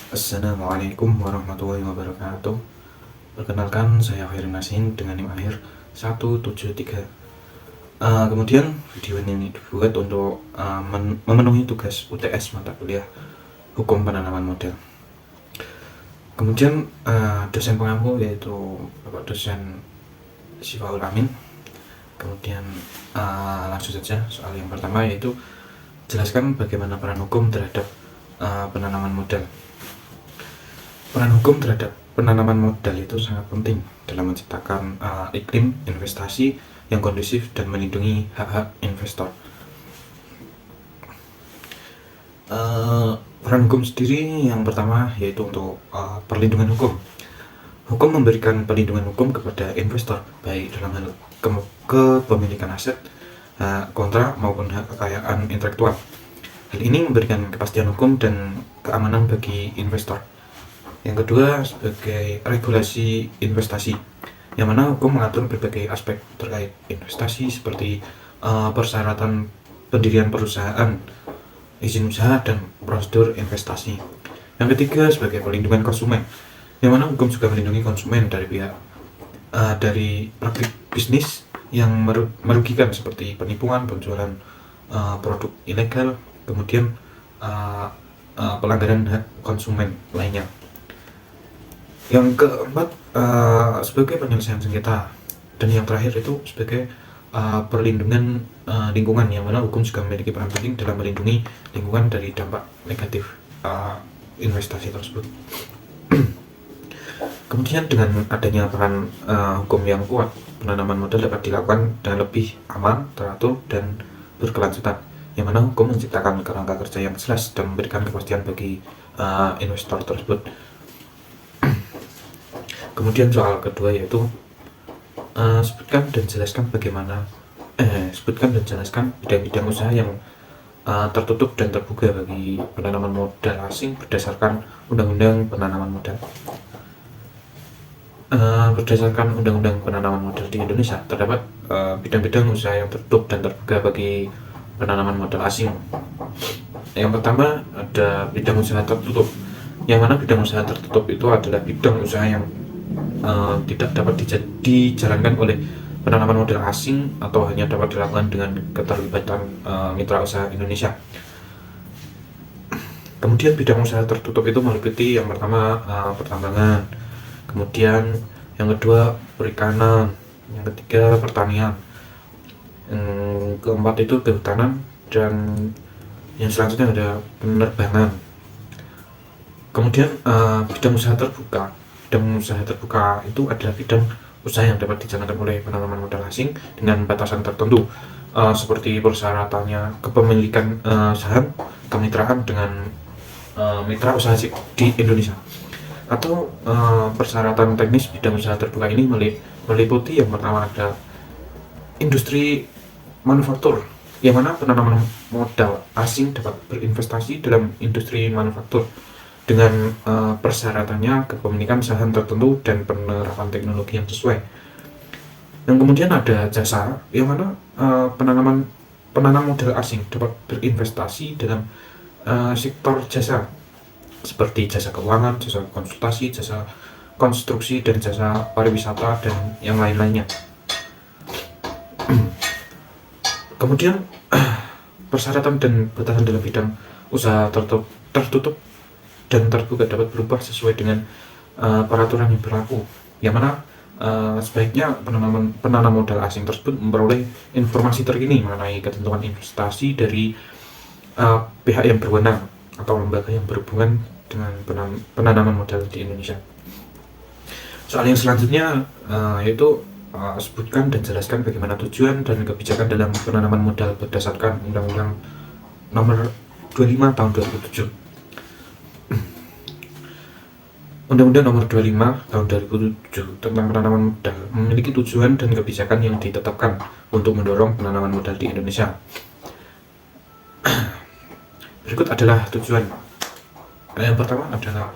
Assalamualaikum warahmatullahi wabarakatuh. Perkenalkan, saya Khairin Nasin dengan NIM akhir 173. Kemudian video ini dibuat untuk memenuhi tugas UTS mata kuliah Hukum Penanaman Modal. Kemudian dosen pengampu yaitu Bapak dosen Syifaul Amin. Kemudian langsung saja soal yang pertama, yaitu jelaskan bagaimana peran hukum terhadap penanaman modal. Peran hukum terhadap penanaman modal itu sangat penting dalam menciptakan iklim investasi yang kondusif dan melindungi hak-hak investor. Peran hukum sendiri yang pertama yaitu untuk perlindungan hukum. Hukum memberikan perlindungan hukum kepada investor, baik dalam hal kepemilikan aset, hak kontrak maupun hak kekayaan intelektual. Hal ini memberikan kepastian hukum dan keamanan bagi investor. Yang kedua, sebagai regulasi investasi, yang mana hukum mengatur berbagai aspek terkait investasi seperti persyaratan pendirian perusahaan, izin usaha, dan prosedur investasi. Yang ketiga, sebagai pelindungan konsumen, yang mana hukum juga melindungi konsumen dari praktik bisnis yang merugikan seperti penipuan, penjualan produk ilegal, kemudian pelanggaran hak konsumen lainnya. Yang keempat, sebagai penyelesaian sengketa, dan yang terakhir itu sebagai perlindungan lingkungan, yang mana hukum juga memiliki peran penting dalam melindungi lingkungan dari dampak negatif investasi tersebut. Kemudian dengan adanya peran hukum yang kuat, penanaman modal dapat dilakukan dengan lebih aman, teratur, dan berkelanjutan, yang mana hukum menciptakan kerangka kerja yang jelas dan memberikan kepastian bagi investor tersebut. Kemudian soal kedua yaitu sebutkan dan jelaskan bidang-bidang usaha yang tertutup dan terbuka bagi penanaman modal asing berdasarkan Undang-Undang Penanaman Modal. Berdasarkan Undang-Undang Penanaman Modal di Indonesia, terdapat bidang-bidang usaha yang tertutup dan terbuka bagi penanaman modal asing. Yang pertama ada bidang usaha tertutup, yang mana bidang usaha tertutup itu adalah bidang usaha yang tidak dapat dijalankan oleh penanaman modal asing atau hanya dapat dilakukan dengan keterlibatan mitra usaha Indonesia. Kemudian bidang usaha tertutup itu meliputi yang pertama pertambangan, kemudian yang kedua perikanan, yang ketiga pertanian, yang keempat itu kehutanan, dan yang selanjutnya ada penerbangan. Kemudian bidang usaha terbuka. Bidang usaha terbuka itu adalah bidang usaha yang dapat dijalankan oleh penanaman modal asing dengan batasan tertentu, seperti persyaratannya kepemilikan saham kemitraan dengan mitra usaha di Indonesia, atau persyaratan teknis bidang usaha terbuka ini meliputi yang pertama ada industri manufaktur, yang mana penanaman modal asing dapat berinvestasi dalam industri manufaktur dengan persyaratannya kepemilikan saham tertentu dan penerapan teknologi yang sesuai. Yang kemudian ada jasa, yang mana penanam modal asing dapat berinvestasi dalam sektor jasa seperti jasa keuangan, jasa konsultasi, jasa konstruksi, dan jasa pariwisata, dan yang lain-lainnya. Kemudian persyaratan dan batasan dalam bidang usaha tertutup dan terbuka dapat berubah sesuai dengan peraturan yang berlaku, yang mana sebaiknya penanam modal asing tersebut memperoleh informasi terkini mengenai ketentuan investasi dari pihak yang berwenang atau lembaga yang berhubungan dengan penanaman modal di Indonesia. Soal yang selanjutnya yaitu sebutkan dan jelaskan bagaimana tujuan dan kebijakan dalam penanaman modal berdasarkan Undang-Undang Nomor 25 Tahun 2007. Undang-Undang Nomor 25 Tahun 2007 tentang penanaman modal memiliki tujuan dan kebijakan yang ditetapkan untuk mendorong penanaman modal di Indonesia. Berikut adalah tujuan. Yang pertama adalah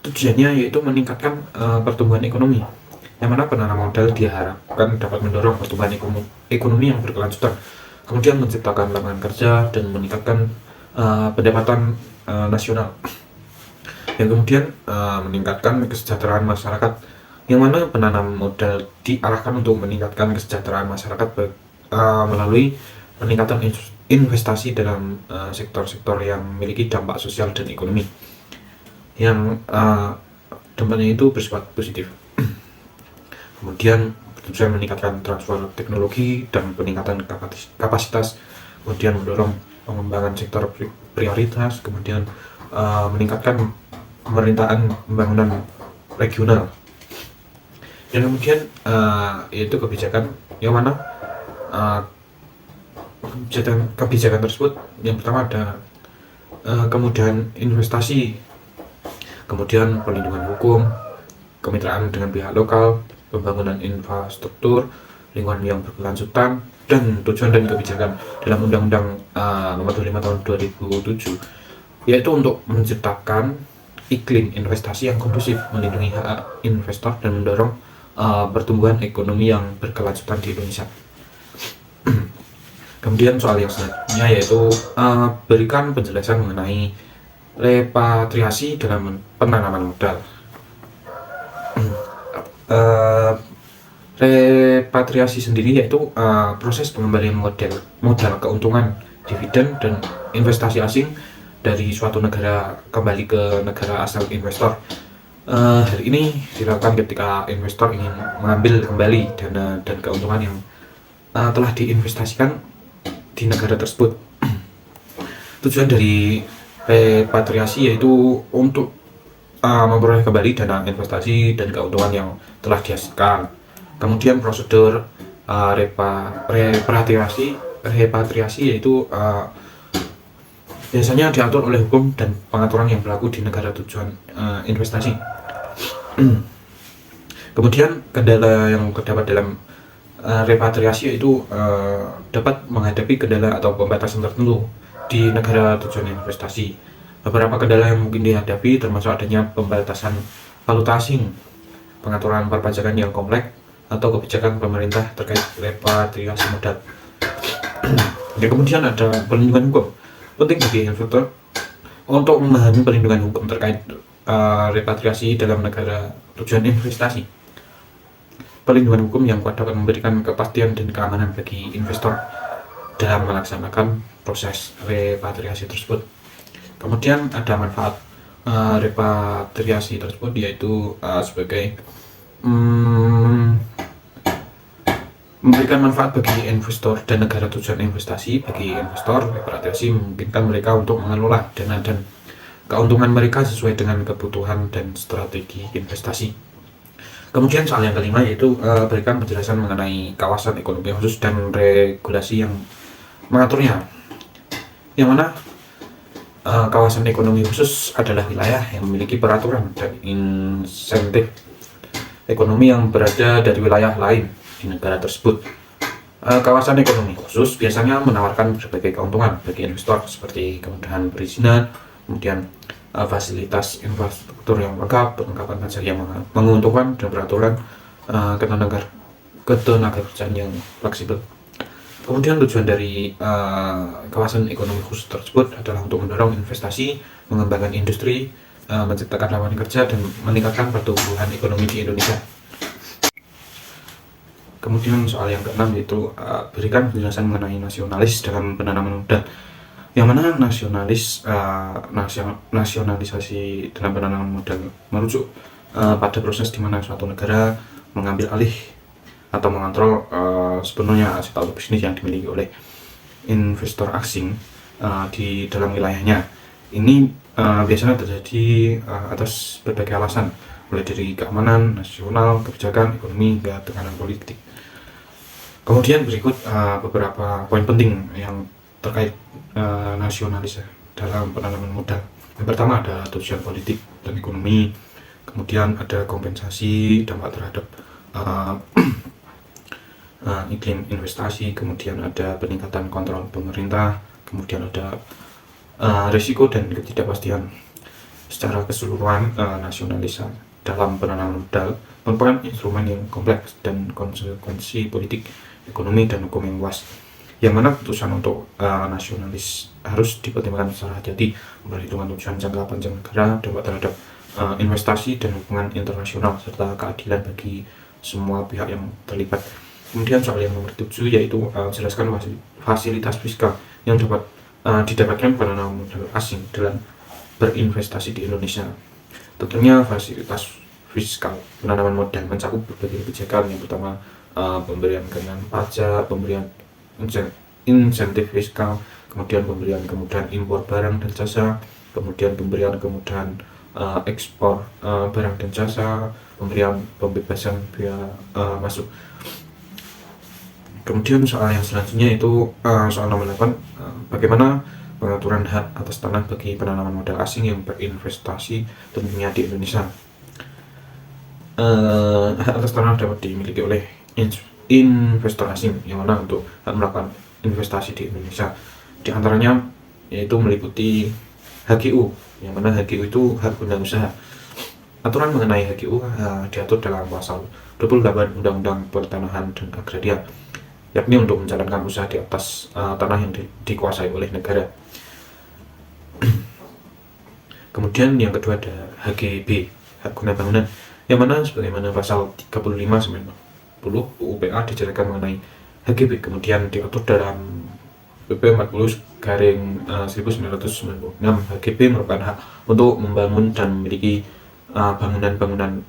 tujuannya yaitu meningkatkan pertumbuhan ekonomi, yang mana penanaman modal diharapkan dapat mendorong pertumbuhan ekonomi yang berkelanjutan, kemudian menciptakan lapangan kerja dan meningkatkan pendapatan nasional. yang kemudian meningkatkan kesejahteraan masyarakat, yang mana penanam modal diarahkan untuk meningkatkan kesejahteraan masyarakat melalui peningkatan investasi dalam sektor-sektor yang memiliki dampak sosial dan ekonomi yang dampaknya itu bersifat positif. Kemudian bertujuan meningkatkan transfer teknologi dan peningkatan kapasitas, kemudian mendorong pengembangan sektor prioritas, kemudian meningkatkan pemerintahan pembangunan regional. Dan kemudian yaitu kebijakan yang mana kebijakan tersebut yang pertama ada kemudahan investasi, kemudian perlindungan hukum, kemitraan dengan pihak lokal, pembangunan infrastruktur, lingkungan yang berkelanjutan, dan tujuan dan kebijakan dalam Undang-Undang Nomor 25 Tahun 2007, yaitu untuk menciptakan iklim investasi yang kondusif, melindungi hak investor, dan mendorong pertumbuhan ekonomi yang berkelanjutan di Indonesia. Kemudian soal yang selanjutnya yaitu berikan penjelasan mengenai repatriasi dalam penanaman modal. Repatriasi sendiri yaitu proses pengembalian modal keuntungan, dividen, dan investasi asing dari suatu negara kembali ke negara asal investor. Hal ini dilakukan ketika investor ingin mengambil kembali dana dan keuntungan yang telah diinvestasikan di negara tersebut. Tujuan dari repatriasi yaitu untuk memperoleh kembali dana investasi dan keuntungan yang telah dihasilkan. Kemudian prosedur repatriasi yaitu biasanya diatur oleh hukum dan pengaturan yang berlaku di negara tujuan investasi. Kemudian kendala yang terdapat dalam repatriasi yaitu dapat menghadapi kendala atau pembatasan tertentu di negara tujuan investasi. Beberapa kendala yang mungkin dihadapi termasuk adanya pembatasan valuta asing, pengaturan perpajakan yang kompleks, atau kebijakan pemerintah terkait repatriasi modal. Dan kemudian ada perlindungan hukum. Penting bagi investor untuk memahami perlindungan hukum terkait repatriasi dalam negara tujuan investasi. Perlindungan hukum yang kuat dapat memberikan kepastian dan keamanan bagi investor dalam melaksanakan proses repatriasi tersebut. Kemudian ada manfaat repatriasi tersebut yaitu sebagai memberikan manfaat bagi investor dan negara tujuan investasi. Bagi investor, repatriasi memungkinkan mereka untuk mengelola dana dan keuntungan mereka sesuai dengan kebutuhan dan strategi investasi. Kemudian soal yang kelima yaitu berikan penjelasan mengenai kawasan ekonomi khusus dan regulasi yang mengaturnya. Yang mana kawasan ekonomi khusus adalah wilayah yang memiliki peraturan dan insentif ekonomi yang berada dari wilayah lain di negara tersebut. Kawasan ekonomi khusus biasanya menawarkan berbagai keuntungan bagi investor seperti kemudahan perizinan, kemudian fasilitas infrastruktur yang lengkap, perlengkapan pajak yang menguntungkan, dan peraturan ketenagakerjaan yang fleksibel. Kemudian tujuan dari kawasan ekonomi khusus tersebut adalah untuk mendorong investasi, mengembangkan industri, menciptakan lapangan kerja, dan meningkatkan pertumbuhan ekonomi di Indonesia. Kemudian soal yang keenam yaitu berikan penjelasan mengenai nasionalis dalam penanaman modal. Yang mana nasionalisasi dalam penanaman modal merujuk pada proses di mana suatu negara mengambil alih atau mengontrol sepenuhnya aset atau bisnis yang dimiliki oleh investor asing di dalam wilayahnya. Ini biasanya terjadi atas berbagai alasan, mulai dari keamanan nasional, kebijakan, ekonomi, hingga tekanan politik. Kemudian berikut beberapa poin penting yang terkait nasionalis dalam penanaman modal. Yang pertama ada tujuan politik dan ekonomi, kemudian ada kompensasi dampak terhadap iklim investasi, kemudian ada peningkatan kontrol pemerintah, kemudian ada risiko dan ketidakpastian. Secara keseluruhan, nasionalis dalam penanaman modal merupakan instrumen yang kompleks dan konsekuensi politik, ekonomi, dan hukum yang luas. yang mana keputusan untuk nasionalis harus dipertimbangkan secara hati-hati, memperhitungkan tujuan jangka panjang negara, dampak terhadap investasi dan hubungan internasional, serta keadilan bagi semua pihak yang terlibat. Kemudian soal yang nomor 7 yaitu jelaskan fasilitas fiskal yang dapat didapatkan penanaman modal asing dalam berinvestasi di Indonesia. Tentunya fasilitas fiskal penanaman modal mencakup berbagai kebijakan. Yang pertama, pemberian keringanan pajak, pemberian insentif fiskal, kemudian pemberian kemudahan impor barang dan jasa, kemudian pemberian kemudahan ekspor barang dan jasa, pemberian pembebasan biaya masuk. Kemudian soal yang selanjutnya itu soal nomor 8, bagaimana pengaturan hak atas tanah bagi penanaman modal asing yang berinvestasi tentunya di Indonesia. Hak atas tanah dapat dimiliki oleh investor asing yang mana untuk melakukan investasi di Indonesia. Di antaranya yaitu meliputi HGU, yang mana HGU itu hak guna usaha. Aturan mengenai HGU diatur dalam pasal 28 Undang-Undang Pertanahan dan Agraria, yakni untuk menjalankan usaha di atas tanah yang dikuasai oleh negara. Kemudian yang kedua ada HGB, hak guna bangunan, yang mana sebagaimana pasal 35/90 UU PA dijelaskan mengenai HGB, kemudian diatur dalam PP 40/1996. HGB merupakan hak untuk membangun dan memiliki bangunan-bangunan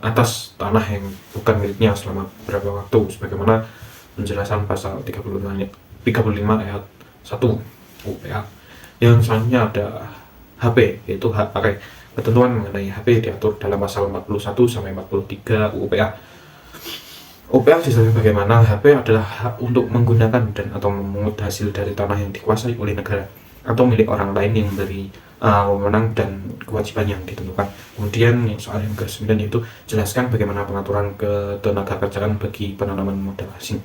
atas tanah yang bukan miliknya selama beberapa waktu, sebagaimana penjelasan pasal 35 ayat 1 UU PA. Yang selanjutnya ada HP, yaitu hak pakai. Ketentuan mengenai HP diatur dalam pasal 41-43 UU PA. UPA dijelaskan bagaimana HP adalah hak untuk menggunakan dan atau memungut hasil dari tanah yang dikuasai oleh negara atau milik orang lain yang memberi wewenang dan kewajiban yang ditentukan. Kemudian soal yang ke-9 yaitu jelaskan bagaimana pengaturan ketenagakerjaan bagi penanaman modal asing.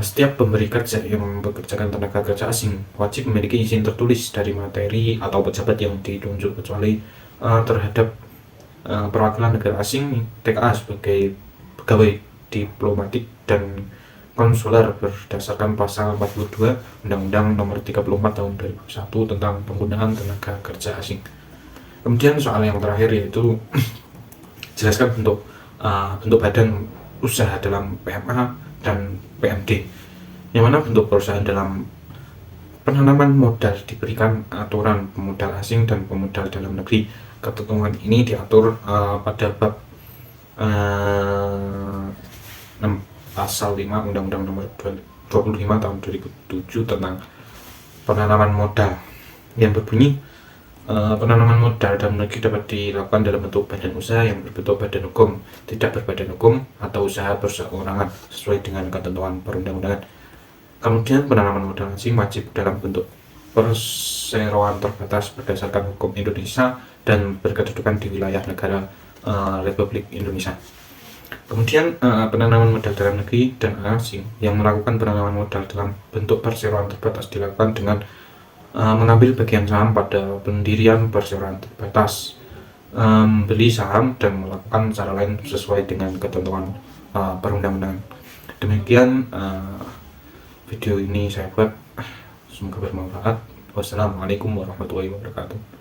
Setiap pemberi kerja yang mempekerjakan tenaga kerja asing wajib memiliki izin tertulis dari materi atau pejabat yang ditunjuk, kecuali terhadap perwakilan negara asing TKA sebagai pegawai diplomatik dan konsuler berdasarkan pasal 42 Undang-Undang Nomor 34 Tahun 2001 tentang penggunaan tenaga kerja asing. Kemudian soal yang terakhir yaitu jelaskan bentuk badan usaha dalam PMA dan PMD, yang mana bentuk perusahaan dalam penanaman modal diberikan aturan pemodal asing dan pemodal dalam negeri. Ketentuan ini diatur pada bab 6 pasal 5 Undang-Undang Nomor 25 Tahun 2007 tentang penanaman modal, yang berbunyi penanaman modal dalam negeri dapat dilakukan dalam bentuk badan usaha yang berbentuk badan hukum, tidak berbadan hukum, atau usaha perseorangan sesuai dengan ketentuan perundang-undangan. Kemudian penanaman modal asing wajib dalam bentuk perseroan terbatas berdasarkan hukum Indonesia dan berkedudukan di wilayah negara Republik Indonesia. Kemudian penanaman modal dalam negeri dan asing yang melakukan penanaman modal dalam bentuk perseroan terbatas dilakukan dengan mengambil bagian saham pada pendirian perseroan terbatas, beli saham dan melakukan cara lain sesuai dengan ketentuan perundang-undangan. Demikian video ini saya buat, semoga bermanfaat. Wassalamualaikum warahmatullahi wabarakatuh.